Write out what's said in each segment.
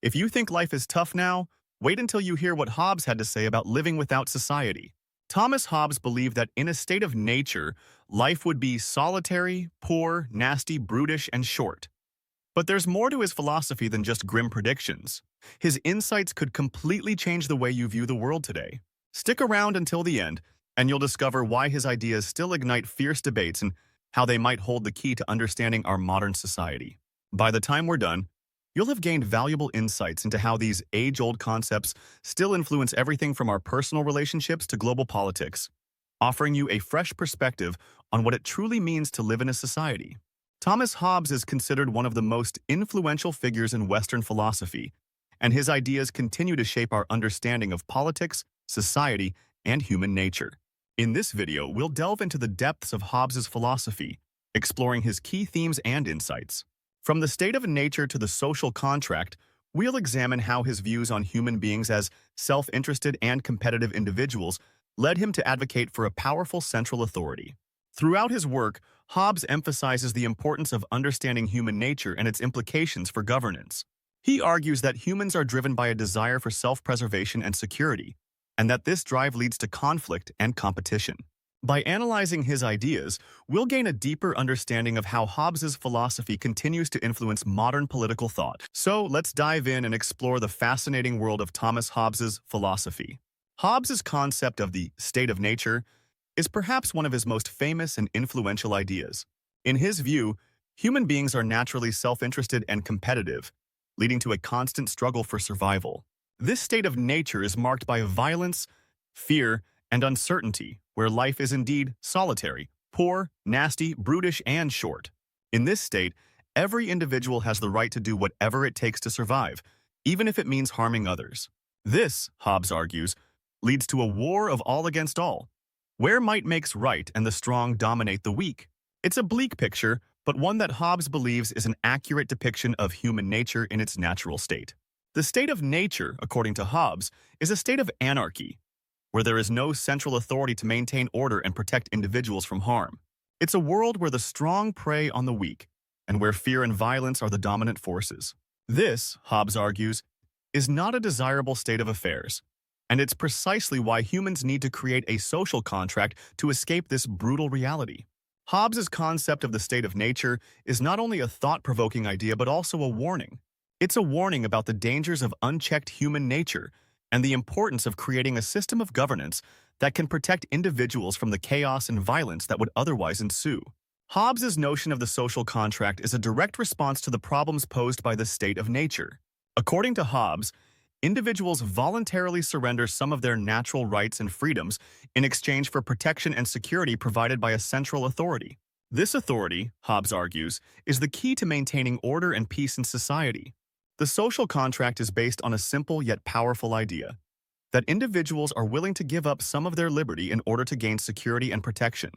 If you think life is tough now, wait until you hear what Hobbes had to say about living without society. Thomas Hobbes believed that in a state of nature, life would be solitary, poor, nasty, brutish, and short. But there's more to his philosophy than just grim predictions. His insights could completely change the way you view the world today. Stick around until the end, and you'll discover why his ideas still ignite fierce debates and how they might hold the key to understanding our modern society. By the time we're done, you'll have gained valuable insights into how these age-old concepts still influence everything from our personal relationships to global politics, offering you a fresh perspective on what it truly means to live in a society. Thomas Hobbes is considered one of the most influential figures in Western philosophy, and his ideas continue to shape our understanding of politics, society, and human nature. In this video, we'll delve into the depths of Hobbes's philosophy, exploring his key themes and insights. From the state of nature to the social contract, we'll examine how his views on human beings as self-interested and competitive individuals led him to advocate for a powerful central authority. Throughout his work, Hobbes emphasizes the importance of understanding human nature and its implications for governance. He argues that humans are driven by a desire for self-preservation and security, and that this drive leads to conflict and competition. By analyzing his ideas, we'll gain a deeper understanding of how Hobbes's philosophy continues to influence modern political thought. So let's dive in and explore the fascinating world of Thomas Hobbes's philosophy. Hobbes's concept of the state of nature is perhaps one of his most famous and influential ideas. In his view, human beings are naturally self-interested and competitive, leading to a constant struggle for survival. This state of nature is marked by violence, fear, and uncertainty, where life is indeed solitary, poor, nasty, brutish, and short. In this state, every individual has the right to do whatever it takes to survive, even if it means harming others. This, Hobbes argues, leads to a war of all against all, where might makes right and the strong dominate the weak. It's a bleak picture, but one that Hobbes believes is an accurate depiction of human nature in its natural state. The state of nature, according to Hobbes, is a state of anarchy, where there is no central authority to maintain order and protect individuals from harm. It's a world where the strong prey on the weak, and where fear and violence are the dominant forces. This, Hobbes argues, is not a desirable state of affairs, and it's precisely why humans need to create a social contract to escape this brutal reality. Hobbes's concept of the state of nature is not only a thought-provoking idea but also a warning. It's a warning about the dangers of unchecked human nature and the importance of creating a system of governance that can protect individuals from the chaos and violence that would otherwise ensue. Hobbes's notion of the social contract is a direct response to the problems posed by the state of nature. According to Hobbes, individuals voluntarily surrender some of their natural rights and freedoms in exchange for protection and security provided by a central authority. This authority, Hobbes argues, is the key to maintaining order and peace in society. The social contract is based on a simple yet powerful idea, that individuals are willing to give up some of their liberty in order to gain security and protection.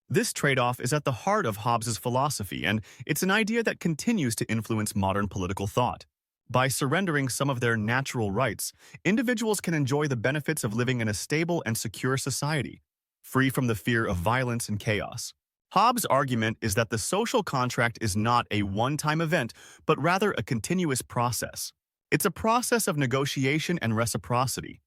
This trade-off is at the heart of Hobbes's philosophy, and it's an idea that continues to influence modern political thought. By surrendering some of their natural rights, individuals can enjoy the benefits of living in a stable and secure society, free from the fear of violence and chaos. Hobbes' argument is that the social contract is not a one-time event, but rather a continuous process. It's a process of negotiation and reciprocity,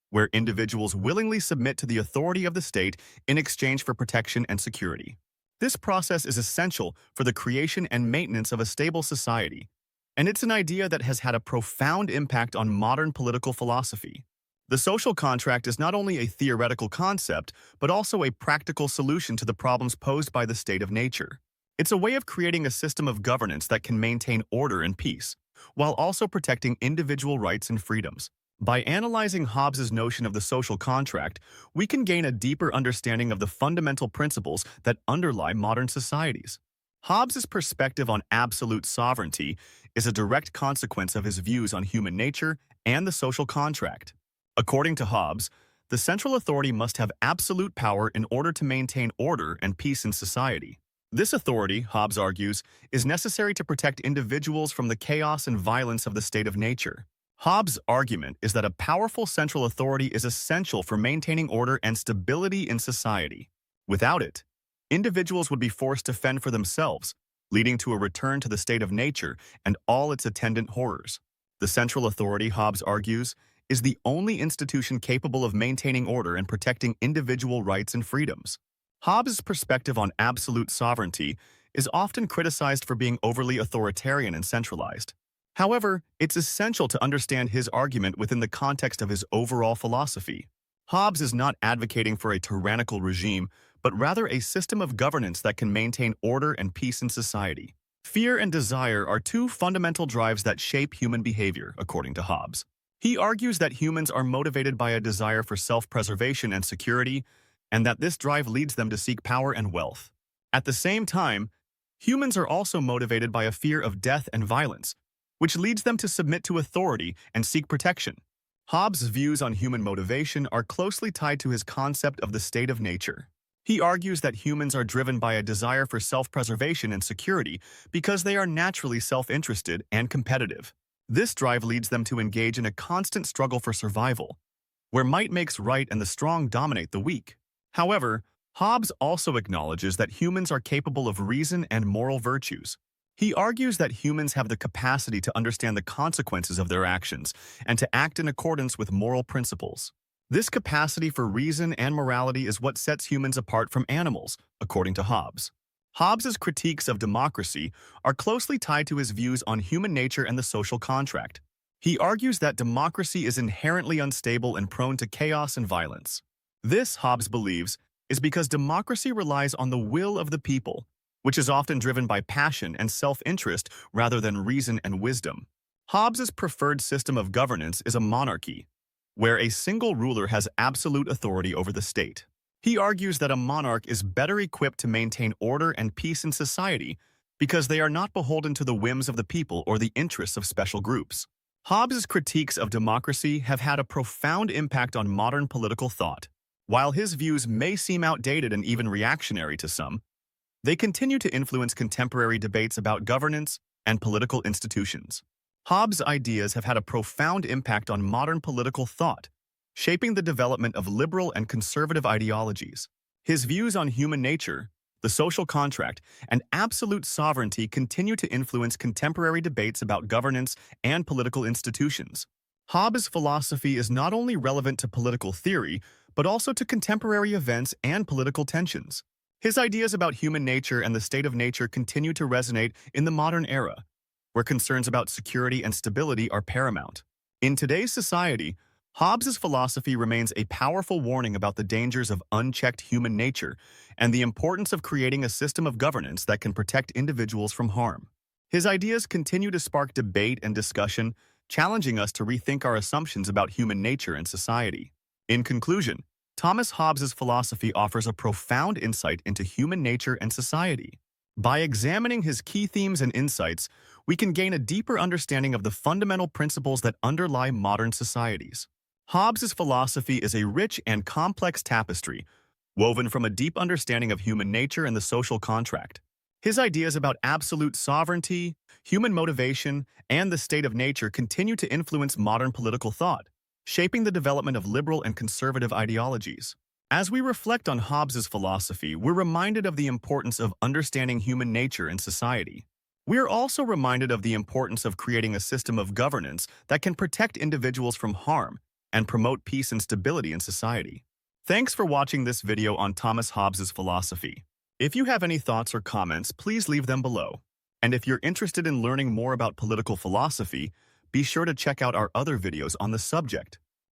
where individuals willingly submit to the authority of the state in exchange for protection and security. This process is essential for the creation and maintenance of a stable society, and it's an idea that has had a profound impact on modern political philosophy. The social contract is not only a theoretical concept, but also a practical solution to the problems posed by the state of nature. It's a way of creating a system of governance that can maintain order and peace, while also protecting individual rights and freedoms. By analyzing Hobbes's notion of the social contract, we can gain a deeper understanding of the fundamental principles that underlie modern societies. Hobbes's perspective on absolute sovereignty is a direct consequence of his views on human nature and the social contract. According to Hobbes, the central authority must have absolute power in order to maintain order and peace in society. This authority, Hobbes argues, is necessary to protect individuals from the chaos and violence of the state of nature. Hobbes' argument is that a powerful central authority is essential for maintaining order and stability in society. Without it, individuals would be forced to fend for themselves, leading to a return to the state of nature and all its attendant horrors. The central authority, Hobbes argues, is the only institution capable of maintaining order and protecting individual rights and freedoms. Hobbes' perspective on absolute sovereignty is often criticized for being overly authoritarian and centralized. However, it's essential to understand his argument within the context of his overall philosophy. Hobbes is not advocating for a tyrannical regime, but rather a system of governance that can maintain order and peace in society. Fear and desire are two fundamental drives that shape human behavior, according to Hobbes. He argues that humans are motivated by a desire for self-preservation and security, and that this drive leads them to seek power and wealth. At the same time, humans are also motivated by a fear of death and violence, which leads them to submit to authority and seek protection. Hobbes' views on human motivation are closely tied to his concept of the state of nature. He argues that humans are driven by a desire for self-preservation and security because they are naturally self-interested and competitive. This drive leads them to engage in a constant struggle for survival, where might makes right and the strong dominate the weak. However, Hobbes also acknowledges that humans are capable of reason and moral virtues. He argues that humans have the capacity to understand the consequences of their actions and to act in accordance with moral principles. This capacity for reason and morality is what sets humans apart from animals, according to Hobbes. Hobbes's critiques of democracy are closely tied to his views on human nature and the social contract. He argues that democracy is inherently unstable and prone to chaos and violence. This, Hobbes believes, is because democracy relies on the will of the people, which is often driven by passion and self-interest rather than reason and wisdom. Hobbes's preferred system of governance is a monarchy, where a single ruler has absolute authority over the state. He argues that a monarch is better equipped to maintain order and peace in society because they are not beholden to the whims of the people or the interests of special groups. Hobbes's critiques of democracy have had a profound impact on modern political thought. While his views may seem outdated and even reactionary to some, they continue to influence contemporary debates about governance and political institutions. Hobbes' ideas have had a profound impact on modern political thought, shaping the development of liberal and conservative ideologies. His views on human nature, the social contract, and absolute sovereignty continue to influence contemporary debates about governance and political institutions. Hobbes' philosophy is not only relevant to political theory, but also to contemporary events and political tensions. His ideas about human nature and the state of nature continue to resonate in the modern era, where concerns about security and stability are paramount. In today's society, Hobbes' philosophy remains a powerful warning about the dangers of unchecked human nature and the importance of creating a system of governance that can protect individuals from harm. His ideas continue to spark debate and discussion, challenging us to rethink our assumptions about human nature and society. In conclusion, Thomas Hobbes' philosophy offers a profound insight into human nature and society. By examining his key themes and insights, we can gain a deeper understanding of the fundamental principles that underlie modern societies. Hobbes' philosophy is a rich and complex tapestry, woven from a deep understanding of human nature and the social contract. His ideas about absolute sovereignty, human motivation, and the state of nature continue to influence modern political thought, shaping the development of liberal and conservative ideologies. As we reflect on Hobbes' philosophy, we're reminded of the importance of understanding human nature and society. We're also reminded of the importance of creating a system of governance that can protect individuals from harm and promote peace and stability in society. Thanks for watching this video on Thomas Hobbes' philosophy. If you have any thoughts or comments, please leave them below. And if you're interested in learning more about political philosophy, be sure to check out our other videos on the subject.